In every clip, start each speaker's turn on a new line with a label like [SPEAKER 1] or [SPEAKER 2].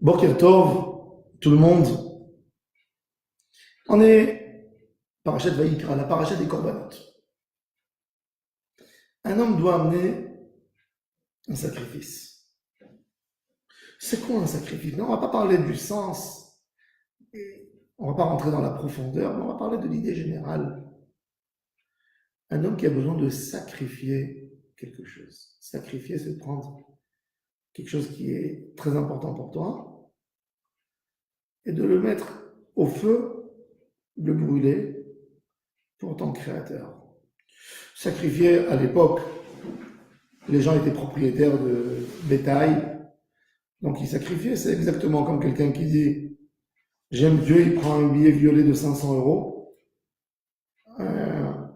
[SPEAKER 1] Boker Tov, tout le monde. On est parachat Vaïkra, la parachat des Korbanot. Un homme doit amener un sacrifice. C'est quoi un sacrifice? Non, on ne va pas parler du sens, on ne va pas rentrer dans la profondeur, mais on va parler de l'idée générale. Un homme qui a besoin de sacrifier quelque chose. Sacrifier, c'est prendre quelque chose qui est très important pour toi et de le mettre au feu, de le brûler pour ton créateur. Sacrifier, à l'époque, les gens étaient propriétaires de bétail, donc ils sacrifiaient. C'est exactement comme quelqu'un qui dit j'aime Dieu, il prend un billet violet de 500 euros,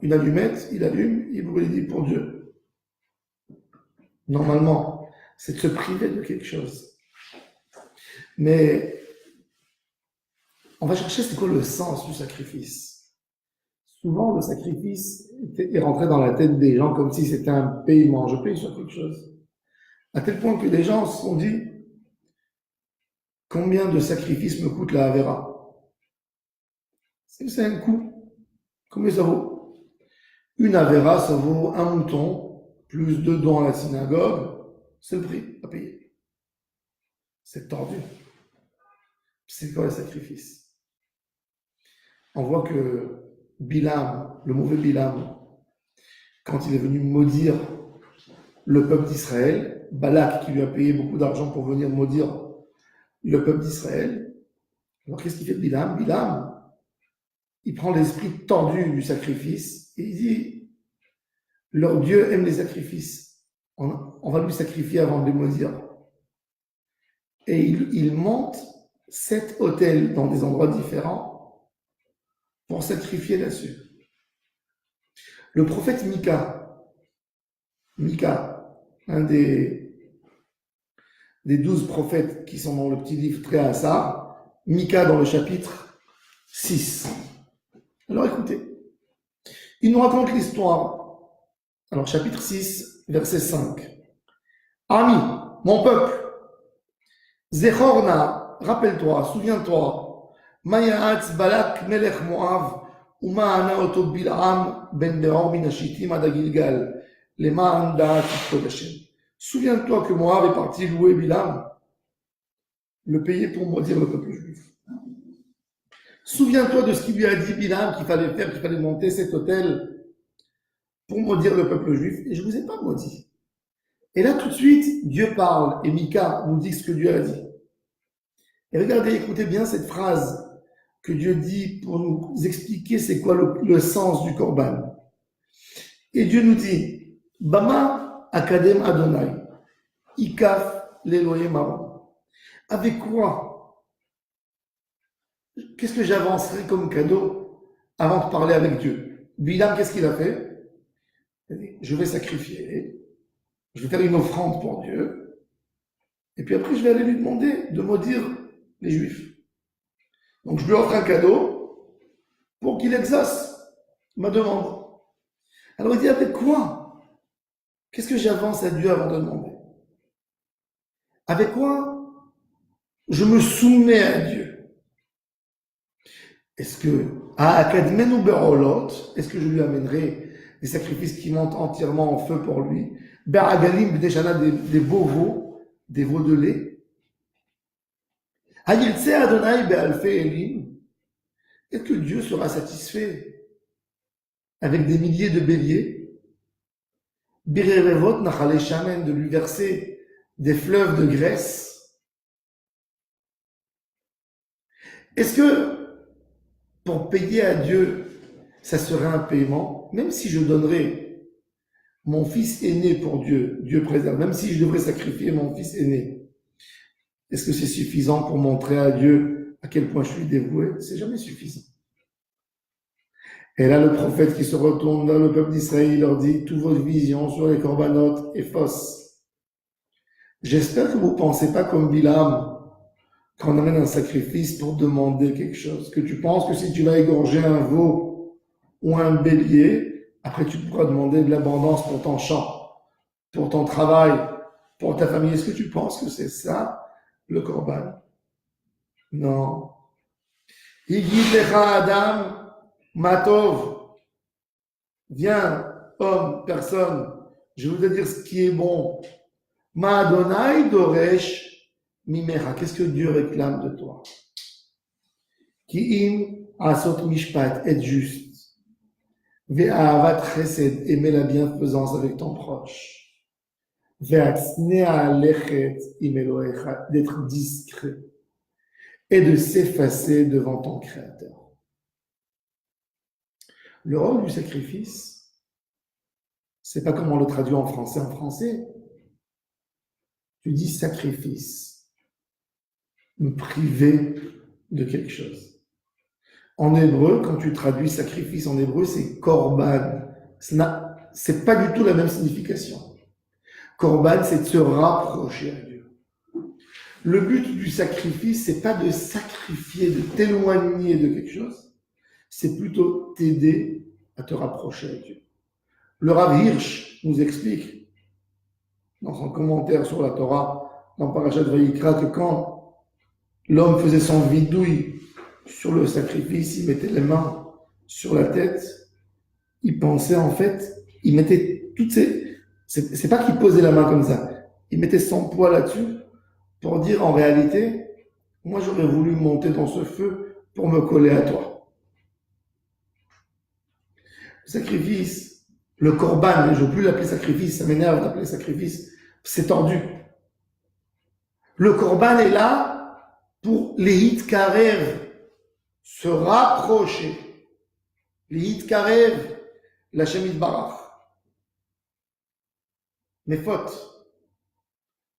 [SPEAKER 1] une allumette, il allume, il brûle, il dit pour Dieu. Normalement, c'est de se priver de quelque chose. Mais on va chercher c'est quoi le sens du sacrifice. Souvent, le sacrifice est rentré dans la tête des gens comme si c'était un paiement. Je paye sur quelque chose. À tel point que des gens se sont dit combien de sacrifices me coûte la Havera? C'est un coût. Combien ça vaut? Une Havera, ça vaut un mouton, plus 2 dons à la synagogue. C'est le prix à payer. C'est tordu. C'est quoi le sacrifice? On voit que Bilam, le mauvais Bilam, quand il est venu maudire le peuple d'Israël, Balak qui lui a payé beaucoup d'argent pour venir maudire le peuple d'Israël, alors qu'est-ce qu'il fait de Bilam? Bilam, il prend l'esprit tordu du sacrifice et il dit leur Dieu aime les sacrifices. On va lui sacrifier avant de les maudire. Et il monte 7 autels dans des endroits différents pour sacrifier là-dessus. Le prophète Mika, un des 12 prophètes qui sont dans le petit livre Très Hassar, Mika dans le chapitre 6. Alors écoutez, il nous raconte l'histoire. Alors chapitre 6, verset 5. Ami, mon peuple, Zechorna, rappelle-toi, souviens-toi, Mayahatz Balak Melech Moav, Uma'ana Oto Bil'am Ben Beor Min Hashitim Ad Gilgal, Leman Da'at Yisod Hashem. Souviens-toi que Moab est parti louer Bilam, le payer pour maudire le peuple juif. Souviens-toi de ce qu'il lui a dit Bilam qu'il fallait faire, qu'il fallait monter cet autel pour maudire le peuple juif. Et je ne vous ai pas maudit. Et là, tout de suite, Dieu parle et Mika nous dit ce que Dieu a dit. Et regardez, écoutez bien cette phrase que Dieu dit pour nous expliquer c'est quoi le sens du Korban. Et Dieu nous dit, Bama Akadem Adonai, Ikaf l'Elohim Aaron. Avec quoi? Qu'est-ce que j'avancerai comme cadeau avant de parler avec Dieu? Bilam, qu'est-ce qu'il a fait? Je vais sacrifier, je vais faire une offrande pour Dieu, et puis après je vais aller lui demander de maudire les Juifs. Donc je lui offre un cadeau pour qu'il exauce ma demande. Alors il dit avec quoi? Qu'est-ce que j'avance à Dieu avant de demander? Avec quoi je me soumets à Dieu? Est-ce que à Akadmen ou Berolot, est-ce que je lui amènerai des sacrifices qui montent entièrement en feu pour lui? Beragalim, des beaux veaux, des veaux de lait. Hayirtse Adonai Be'alfe Elim. Est-ce que Dieu sera satisfait avec des milliers de béliers? Birerevot Nachale Shamen, de lui verser des fleuves de graisse. Est-ce que pour payer à Dieu, ça serait un paiement? Même si je donnerais mon fils aîné pour Dieu, Dieu préserve, même si je devrais sacrifier mon fils aîné, est-ce que c'est suffisant pour montrer à Dieu à quel point je suis dévoué? C'est jamais suffisant. Et là, le prophète qui se retourne vers le peuple d'Israël, il leur dit, toute votre vision sur les corbanotes est fausse. J'espère que vous ne pensez pas comme Bilam, quand on amène un sacrifice pour demander quelque chose, que tu penses que si tu vas égorger un veau ou un bélier, après tu pourras demander de l'abondance pour ton champ, pour ton travail, pour ta famille. Est-ce que tu penses que c'est ça le korban. Non. Higid lecha Adam, matov. Viens, homme, personne, je voudrais dire ce qui est bon. Ma Adonai doresh mimecha. Qu'est-ce que Dieu réclame de toi? Ki im asot mishpat, être juste. Ve'ahavat chesed, aimer la bienfaisance avec ton proche. Ve'atzne'a lechet im Elohecha, d'être discret et de s'effacer devant ton Créateur. Le rôle du sacrifice, c'est pas comme on le traduit en français. En français, tu dis sacrifice, me priver de quelque chose. En hébreu, quand tu traduis sacrifice en hébreu, c'est korban. C'est pas du tout la même signification. Korban, c'est de se rapprocher à Dieu. Le but du sacrifice, c'est pas de sacrifier, de t'éloigner de quelque chose, c'est plutôt t'aider à te rapprocher à Dieu. Le Rav Hirsch nous explique, dans son commentaire sur la Torah, dans Parashat Vayikra, que quand l'homme faisait son vidouille sur le sacrifice, il mettait les mains sur la tête, il pensait en fait, il mettait toutes ses... C'est pas qu'il posait la main comme ça, il mettait son poids là-dessus pour dire en réalité, moi j'aurais voulu monter dans ce feu pour me coller à toi. Le sacrifice, le korban, je ne veux plus l'appeler sacrifice, ça m'énerve d'appeler sacrifice, c'est tordu. Le korban est là pour les hitkarev, se rapprocher. Les hitkarev, la Shemit Barach. Mes fautes,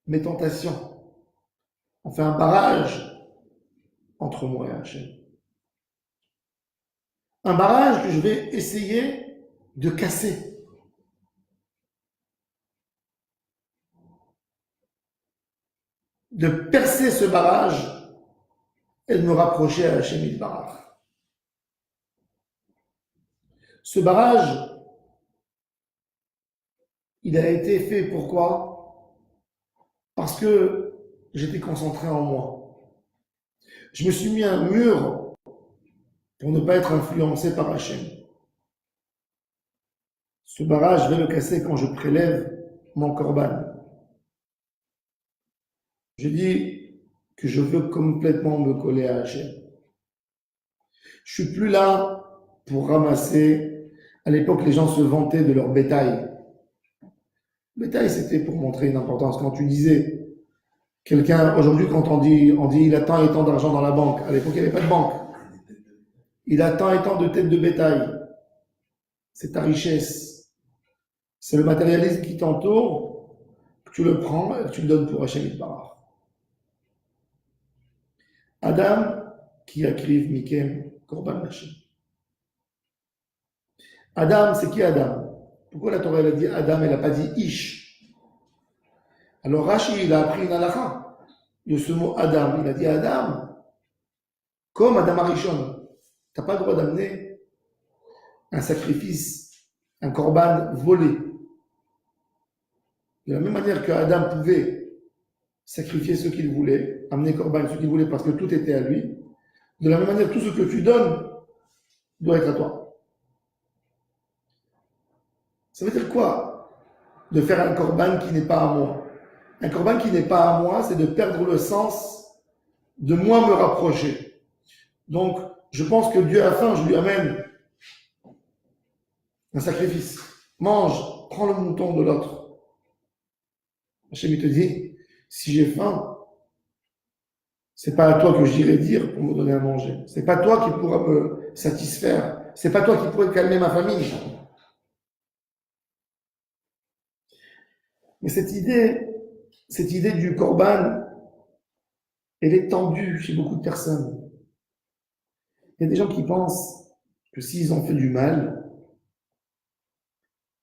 [SPEAKER 1] mes tentations. On fait un barrage entre moi et Hachem. Un barrage que je vais essayer de casser. De percer ce barrage et de me rapprocher à Hachem Yitbarach. Ce barrage, il a été fait pourquoi? Parce que j'étais concentré en moi. Je me suis mis un mur pour ne pas être influencé par Hachem. Ce barrage, je vais le casser quand je prélève mon korban. Je dis que je veux complètement me coller à Hachem. Je suis plus là pour ramasser. À l'époque, les gens se vantaient de leur bétail. Le bétail, c'était pour montrer une importance. Quand tu disais, quelqu'un, aujourd'hui, quand on dit il a tant et tant d'argent dans la banque, à l'époque, il n'y avait pas de banque. Il a tant et tant de têtes de bétail. C'est ta richesse. C'est le matérialisme qui t'entoure, que tu le prends et que tu le donnes pour Hachem Yitbarach. Adam, qui akriv mikem korban Hachem. Adam, c'est qui Adam? Pourquoi la Torah elle a dit Adam, elle n'a pas dit Ish? Alors Rashi, il a appris une halakha de ce mot Adam. Il a dit Adam, comme Adam Arishon. Tu n'as pas le droit d'amener un sacrifice, un korban volé. De la même manière que Adam pouvait sacrifier ce qu'il voulait, amener korban ce qu'il voulait parce que tout était à lui, de la même manière, tout ce que tu donnes doit être à toi. Ça veut dire quoi? De faire un korban qui n'est pas à moi. Un korban qui n'est pas à moi, c'est de perdre le sens de moi me rapprocher. Donc, je pense que Dieu a faim, je lui amène un sacrifice. Mange, prends le mouton de l'autre. Hachem, il te dit, si j'ai faim, c'est pas à toi que j'irai dire pour me donner à manger. C'est pas toi qui pourra me satisfaire. C'est pas toi qui pourrais calmer ma famille. Mais cette idée du korban, elle est tendue chez beaucoup de personnes. Il y a des gens qui pensent que s'ils ont fait du mal,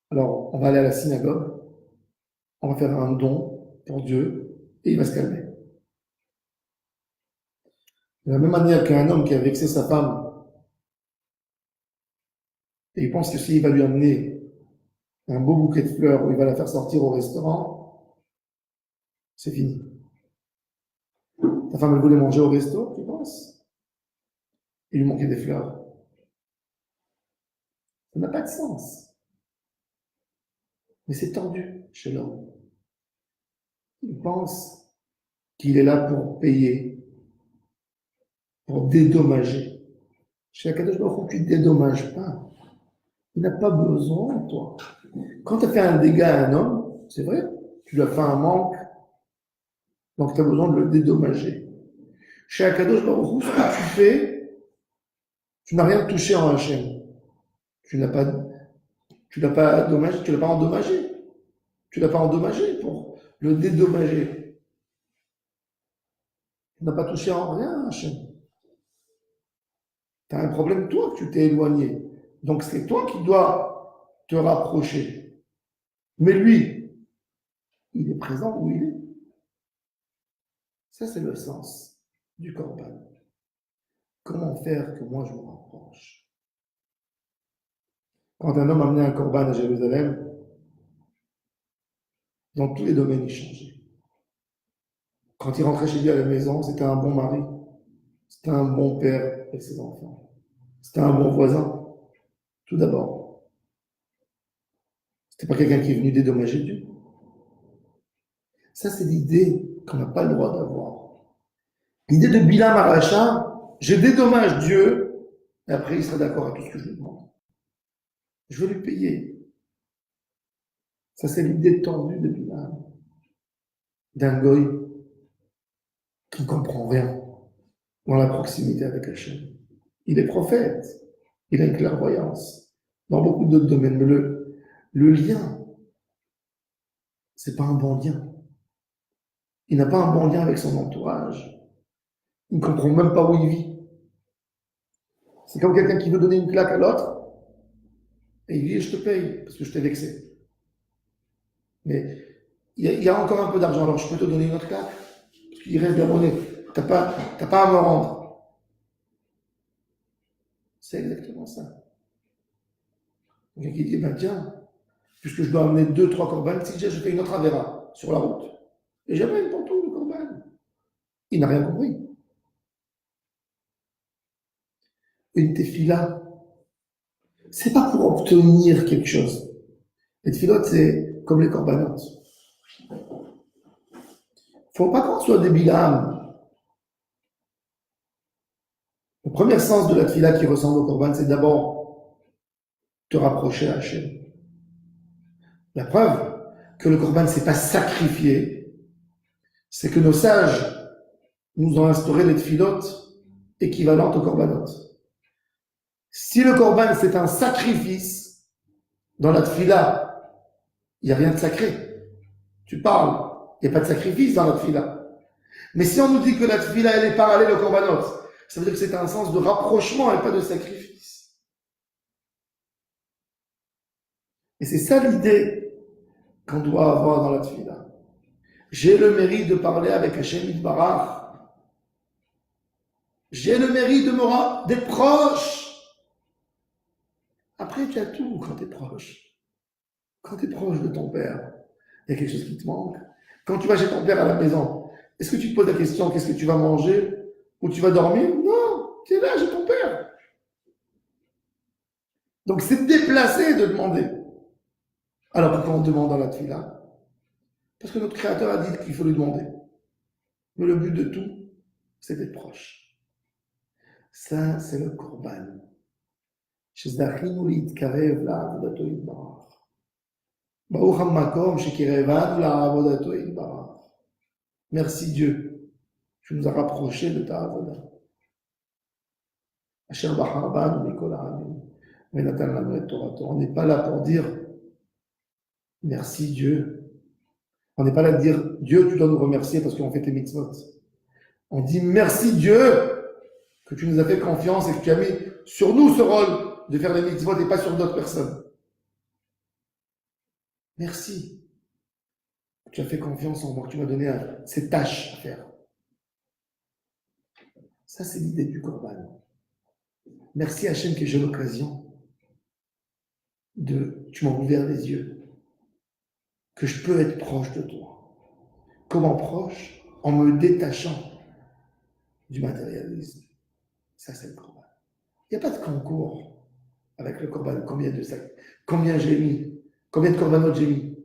[SPEAKER 1] alors on va aller à la synagogue, on va faire un don pour Dieu, et il va se calmer. De la même manière qu'un homme qui a vexé sa femme, et il pense que s'il va lui amener un beau bouquet de fleurs ou il va la faire sortir au restaurant, c'est fini. femme, elle voulait manger au resto, tu penses? Il lui manquait des fleurs. Ça n'a pas de sens. Mais c'est tordu chez l'homme. Il pense qu'il est là pour payer, pour dédommager. Chez Akadosh Baruch Hu, tu ne dédommages pas. Il n'a pas besoin de toi. Quand tu as fait un dégât à un homme, c'est vrai, tu lui as fait un manque, donc tu as besoin de le dédommager. Chez Akadosh Baruch Hu, ce que tu fais, tu n'as rien touché en Hachem. Tu l'as pas dommagé, tu l'as pas endommagé. Tu l'as pas endommagé pour le dédommager. Tu n'as pas touché en rien Hachem. Tu as un problème, toi, que tu t'es éloigné. Donc c'est toi qui dois te rapprocher. Mais lui, il est présent où il est. Ça, c'est le sens du Corban. Comment faire que moi je me rapproche? Quand un homme amenait un Corban à Jérusalem, dans tous les domaines, il changeait. Quand il rentrait chez lui à la maison, c'était un bon mari, c'était un bon père avec ses enfants, c'était un bon voisin. Tout d'abord, c'était pas quelqu'un qui est venu dédommager Dieu. Ça, c'est l'idée qu'on n'a pas le droit d'avoir. L'idée de Bilam Aracha, je dédommage Dieu, et après il sera d'accord à tout ce que je lui demande. Je veux lui payer. Ça, c'est l'idée tendue de Bilam, d'un goy qui ne comprend rien dans la proximité avec Hachem. Il est prophète, il a une clairvoyance dans beaucoup d'autres domaines, mais le lien, c'est pas un bon lien. Il n'a pas un bon lien avec son entourage. Il ne comprend même pas où il vit. C'est comme quelqu'un qui veut donner une claque à l'autre, et il dit, je te paye, parce que je t'ai vexé. Mais il y a encore un peu d'argent, alors je peux te donner une autre claque, parce qu'il reste de la monnaie. T'as pas à me rendre. C'est exactement ça. Quelqu'un qui dit, ben tiens, puisque je dois amener 2-3 corbanes, si déjà je fais une autre avéra sur la route, et j'amène pour tout le corban. Il n'a rien compris. Une tefila, c'est pas pour obtenir quelque chose. Les tefilotes, c'est comme les corbanotes. Faut pas qu'on soit des bilam. Le premier sens de la tefila qui ressemble au corban, c'est d'abord te rapprocher à Hachem. La preuve que le corban ne s'est pas sacrifié, c'est que nos sages nous ont instauré les tefilotes équivalentes aux corbanotes. Si le corban c'est un sacrifice, dans la tefila, il n'y a rien de sacré. Tu parles, il n'y a pas de sacrifice dans la tefila. Mais si on nous dit que la tefila elle est parallèle au korbanot, ça veut dire que c'est un sens de rapprochement et pas de sacrifice. Et c'est ça l'idée qu'on doit avoir dans la tefila. J'ai le mérite de parler avec Hachem Yitbarach. J'ai le mérite d'être proche. Après, tu as tout quand tu es proche. Quand tu es proche de ton père, il y a quelque chose qui te manque. Quand tu vas chez ton père à la maison, est-ce que tu te poses la question, qu'est-ce que tu vas manger? Ou tu vas dormir? Non, tu es là, j'ai ton père. Donc c'est déplacé de demander. Alors pourquoi on demande dans la tefila? Parce que notre Créateur a dit qu'il faut lui demander. Mais le but de tout, c'est d'être proche. Ça, c'est le korban. Merci Dieu, tu nous as rapprochés de ta avoda. On n'est pas là pour dire merci Dieu. On n'est pas là pour dire Dieu, tu dois nous remercier parce qu'on fait tes mitzvot. On dit merci Dieu que tu nous as fait confiance et que tu as mis sur nous ce rôle de faire les mitzvot et pas sur d'autres personnes. Merci. Tu as fait confiance en moi, que tu m'as donné ces tâches à faire. Ça, c'est l'idée du korban. Merci Hachem que j'ai l'occasion tu m'as ouvert les yeux, que je peux être proche de toi. Comment proche? En me détachant du matérialisme. Ça, c'est le corban. Il n'y a pas de concours avec le corban. Combien j'ai mis? Combien de corbanotes j'ai mis?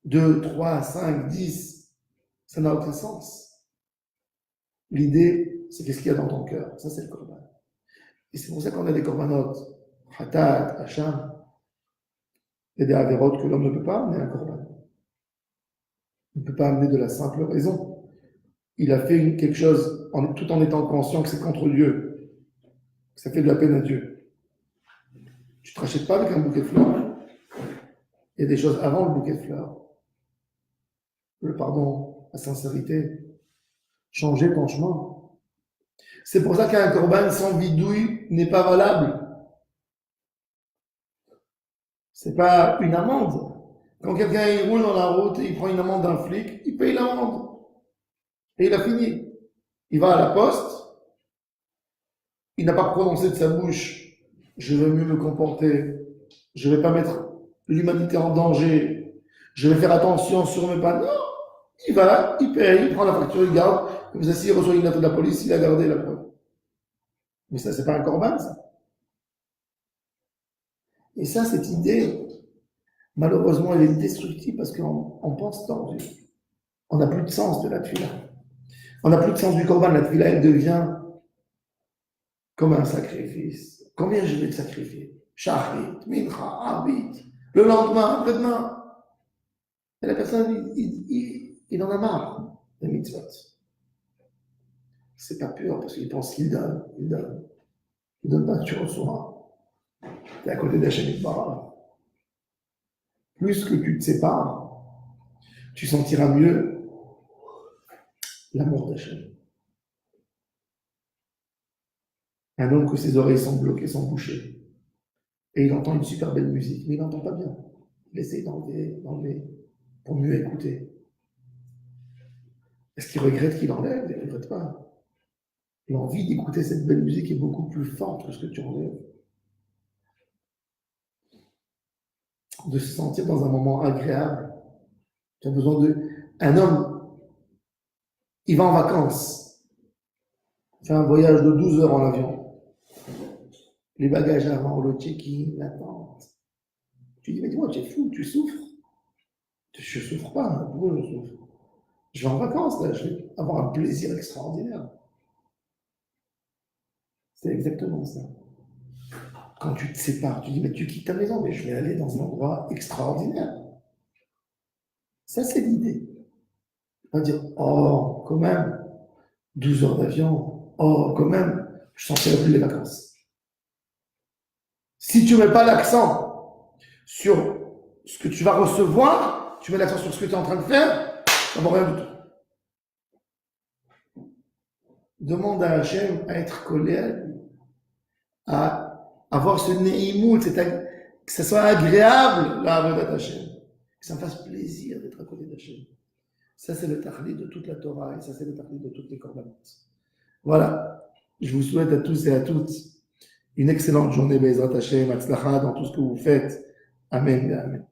[SPEAKER 1] 2, 3, 5, 10. Ça n'a aucun sens. L'idée, c'est qu'est-ce qu'il y a dans ton cœur. Ça, c'est le corban. Et c'est pour ça qu'on a des corbanotes. Hatat, Hacham. Il y a des avérotes que l'homme ne peut pas amener un corban. Il ne peut pas amener de la simple raison. Il a fait quelque chose tout en étant conscient que c'est contre Dieu, que ça fait de la peine à Dieu. Tu ne te rachètes pas avec un bouquet de fleurs. Il y a des choses avant le bouquet de fleurs. Le pardon, la sincérité, changer ton chemin. C'est pour ça qu'un corban sans bidouille n'est pas valable. C'est pas une amende. Quand quelqu'un il roule dans la route et il prend une amende d'un flic, il paye l'amende. Et il a fini. Il va à la poste, il n'a pas prononcé de sa bouche, je vais mieux me comporter, je ne vais pas mettre l'humanité en danger, je vais faire attention sur mes pas. Non, il va là, il paye, il prend la facture, il garde, comme ça s'il reçoit une lettre de la police, il a gardé la preuve. Mais ça, c'est pas un corban, ça. Et ça, cette idée, malheureusement, elle est destructive parce qu'on pense tordu. On n'a plus de sens de la tefila. On n'a plus de sens du corban. La tefila, elle devient comme un sacrifice. Combien je vais te sacrifier? Shachrit, mincha, arbit. Le lendemain, après-demain. Et la personne, il en a marre des mitzvot. C'est pas pur parce qu'il pense qu'il donne. Il donne. Il donne pas, tu reçois. Tu es à côté d'Hachem Yitbarach. Plus que tu te sépares, tu sentiras mieux l'amour d'Hachem. Un homme que ses oreilles sont bloquées, sont bouchées. Et il entend une super belle musique, mais il n'entend pas bien. Il essaie d'enlever, pour mieux écouter. Est-ce qu'il regrette qu'il enlève? Il ne regrette pas. L'envie d'écouter cette belle musique est beaucoup plus forte que ce que tu enlèves. De se sentir dans un moment agréable. Tu as besoin de... Un homme, il va en vacances. Il fait un voyage de 12 heures en avion. Les bagages avant, le check-in, l'attente. Tu dis, mais dis-moi, tu es fou, tu souffres. Je ne souffre pas. Pourquoi je souffre? Je vais en vacances, là, je vais avoir un plaisir extraordinaire. C'est exactement ça. Quand tu te sépares, tu dis, mais tu quittes ta maison, mais je vais aller dans un endroit extraordinaire. Ça, c'est l'idée. On va dire, oh, quand même, 12 heures d'avion, oh, quand même, je sentirais plus les vacances. Si tu ne mets pas l'accent sur ce que tu vas recevoir, tu mets l'accent sur ce que tu es en train de faire, ça ne vaut rien du tout. Demande à Hachem à être collé à lui, à avoir ce neimout, que ça soit agréable, la avodat Hachem, que ça me fasse plaisir d'être à côté d'Hachem. Ça, c'est le tahlit de toute la Torah et ça, c'est le tahlit de toutes les corbanotes. Voilà. Je vous souhaite à tous et à toutes une excellente journée, Be'ezrat Hachem, Hatzlacha dans tout ce que vous faites. Amen. Amen.